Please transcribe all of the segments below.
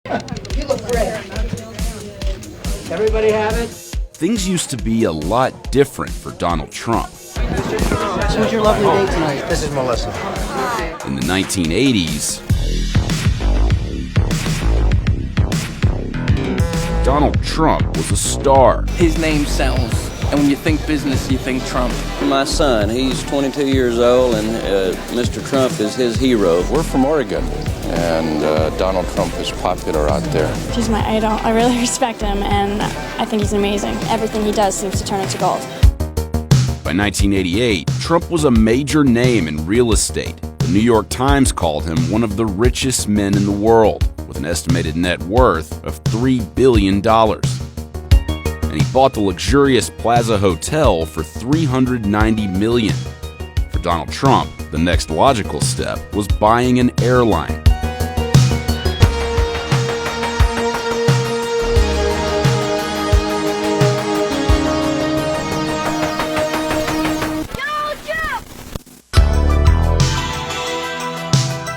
You look great. Everybody have it? Things used to be a lot different for Donald Trump. Who's your lovely date tonight? This is Melissa. In the 1980s, Donald Trump was a star. His name sells, and when you think business, you think Trump. My son, he's 22 years old, and Mr. Trump is his hero. We're from Oregon, and Donald Trump is popular out there. He's my idol. I really respect him, and I think he's amazing. Everything he does seems to turn into gold. By 1988, Trump was a major name in real estate. The New York Times called him one of the richest men in the world, with an estimated net worth of $3 billion. And he bought the luxurious Plaza Hotel for $390 million. For Donald Trump, the next logical step was buying an airline.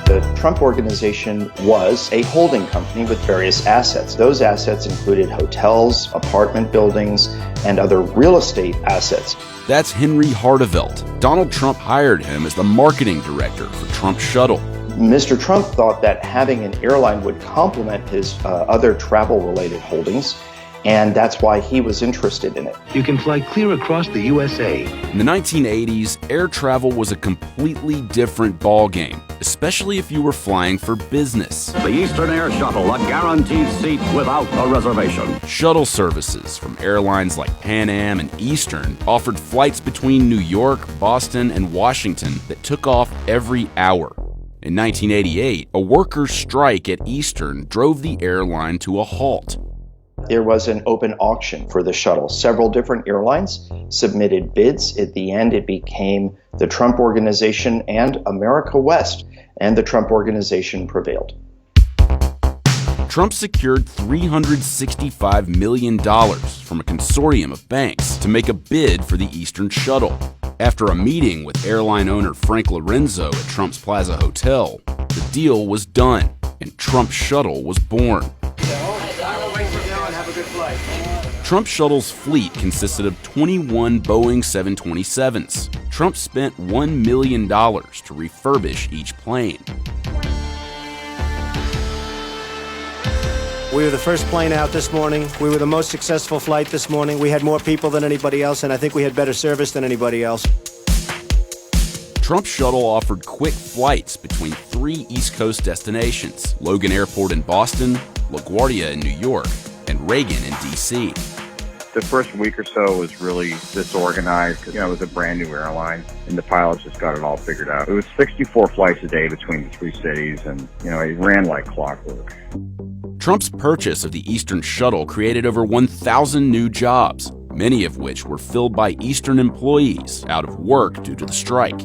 The Trump Organization was a holding company with various assets. Those assets included hotels, apartment buildings, and other real estate assets. That's Henry Hardevelt. Donald Trump hired him as the marketing director for Trump Shuttle. Mr. Trump thought that having an airline would complement his other travel-related holdings, and that's why he was interested in it. You can fly clear across the USA. In the 1980s, air travel was a completely different ballgame, especially if you were flying for business. The Eastern Air Shuttle, a guaranteed seat without a reservation. Shuttle services from airlines like Pan Am and Eastern offered flights between New York, Boston, and Washington that took off every hour. In 1988, a workers' strike at Eastern drove the airline to a halt. There was an open auction for the shuttle. Several different airlines submitted bids. At the end, it became the Trump Organization and America West, and the Trump Organization prevailed. Trump secured $365 million from a consortium of banks to make a bid for the Eastern Shuttle. After a meeting with airline owner Frank Lorenzo at Trump's Plaza Hotel, the deal was done, and Trump Shuttle was born. Trump Shuttle's fleet consisted of 21 Boeing 727s. Trump spent $1 million to refurbish each plane. We were the first plane out this morning. We were the most successful flight this morning. We had more people than anybody else, and I think we had better service than anybody else. Trump Shuttle offered quick flights between 3 East Coast destinations: Logan Airport in Boston, LaGuardia in New York, and Reagan in D.C. The first week or so was really disorganized because, it was a brand new airline and the pilots just got it all figured out. It was 64 flights a day between the 3 cities and, it ran like clockwork. Trump's purchase of the Eastern Shuttle created over 1,000 new jobs, many of which were filled by Eastern employees out of work due to the strike.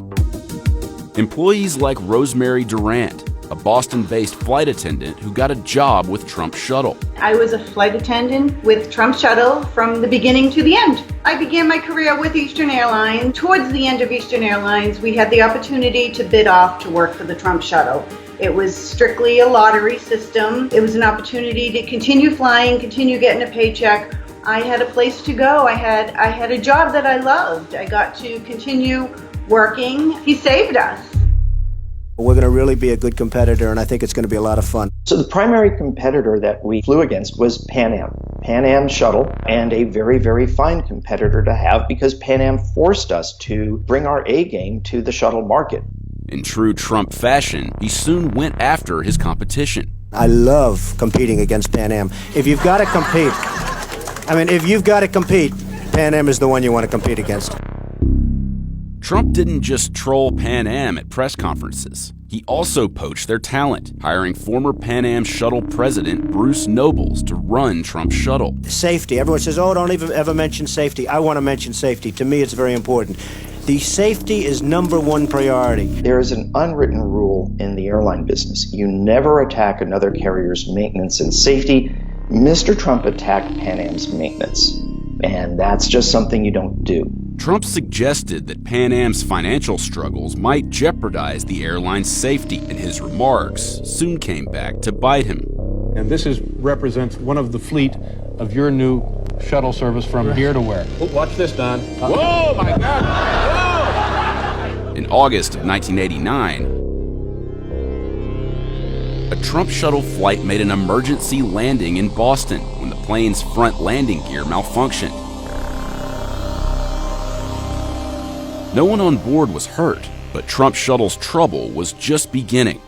Employees like Rosemary Durant, a Boston-based flight attendant who got a job with Trump Shuttle. I was a flight attendant with Trump Shuttle from the beginning to the end. I began my career with Eastern Airlines. Towards the end of Eastern Airlines, we had the opportunity to bid off to work for the Trump Shuttle. It was strictly a lottery system. It was an opportunity to continue flying, continue getting a paycheck. I had a place to go. I had a job that I loved. I got to continue working. He saved us. We're going to really be a good competitor, and I think it's going to be a lot of fun. So the primary competitor that we flew against was Pan Am Shuttle, and a very, very fine competitor to have because Pan Am forced us to bring our A game to the shuttle market. In true Trump fashion, he soon went after his competition. I love competing against Pan Am. If you've got to compete, Pan Am is the one you want to compete against. Trump didn't just troll Pan Am at press conferences. He also poached their talent, hiring former Pan Am Shuttle president Bruce Nobles to run Trump Shuttle. Safety. Everyone says, don't even ever mention safety. I want to mention safety. To me, it's very important. The safety is number one priority. There is an unwritten rule in the airline business. You never attack another carrier's maintenance and safety. Mr. Trump attacked Pan Am's maintenance, and that's just something you don't do. Trump suggested that Pan Am's financial struggles might jeopardize the airline's safety, and his remarks soon came back to bite him. And this represents one of the fleet of your new shuttle service from here to where? Watch this, Don. Whoa, my God! Whoa! In August of 1989, a Trump shuttle flight made an emergency landing in Boston when the plane's front landing gear malfunctioned. No one on board was hurt, but Trump shuttle's trouble was just beginning.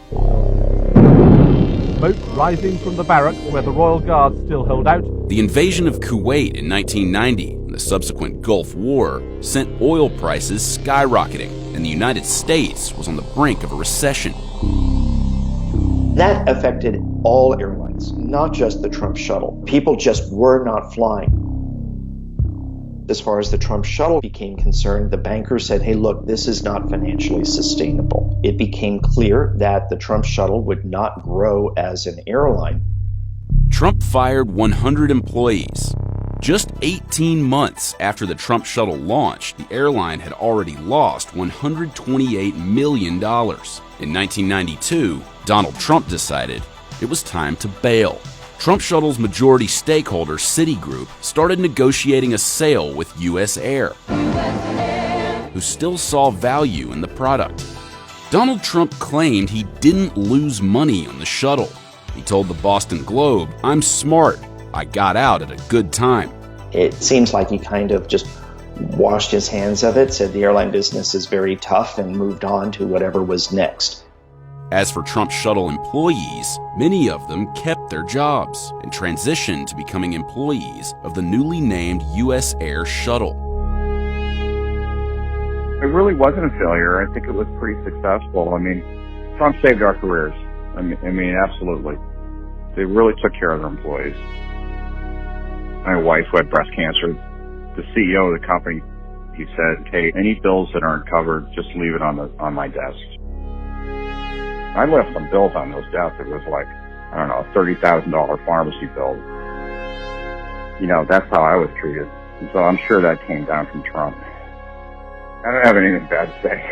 Smoke rising from the barracks where the Royal Guards still hold out. The invasion of Kuwait in 1990 and the subsequent Gulf War sent oil prices skyrocketing, and the United States was on the brink of a recession. That affected all airlines, not just the Trump shuttle. People just were not flying. As far as the Trump shuttle became concerned, the bankers said, hey, look, this is not financially sustainable. It became clear that the Trump shuttle would not grow as an airline. Trump fired 100 employees. Just 18 months after the Trump shuttle launched, the airline had already lost $128 million. In 1992, Donald Trump decided it was time to bail. Trump shuttle's majority stakeholder, Citigroup, started negotiating a sale with US Air, who still saw value in the product. Donald Trump claimed he didn't lose money on the shuttle. He told the Boston Globe, "I'm smart. I got out at a good time." It seems like he kind of just washed his hands of it, said the airline business is very tough, and moved on to whatever was next. As for Trump shuttle employees, many of them kept their jobs and transitioned to becoming employees of the newly named US Air shuttle. It really wasn't a failure. I think it was pretty successful. I mean, Trump saved our careers. I mean, absolutely. They really took care of their employees. My wife, who had breast cancer, the CEO of the company, he said, hey, any bills that aren't covered, just leave it on my desk. I left some bills on those desks. It was like, I don't know, a $30,000 pharmacy bill. You know, that's how I was treated. And so I'm sure that came down from Trump. I don't have anything bad to say.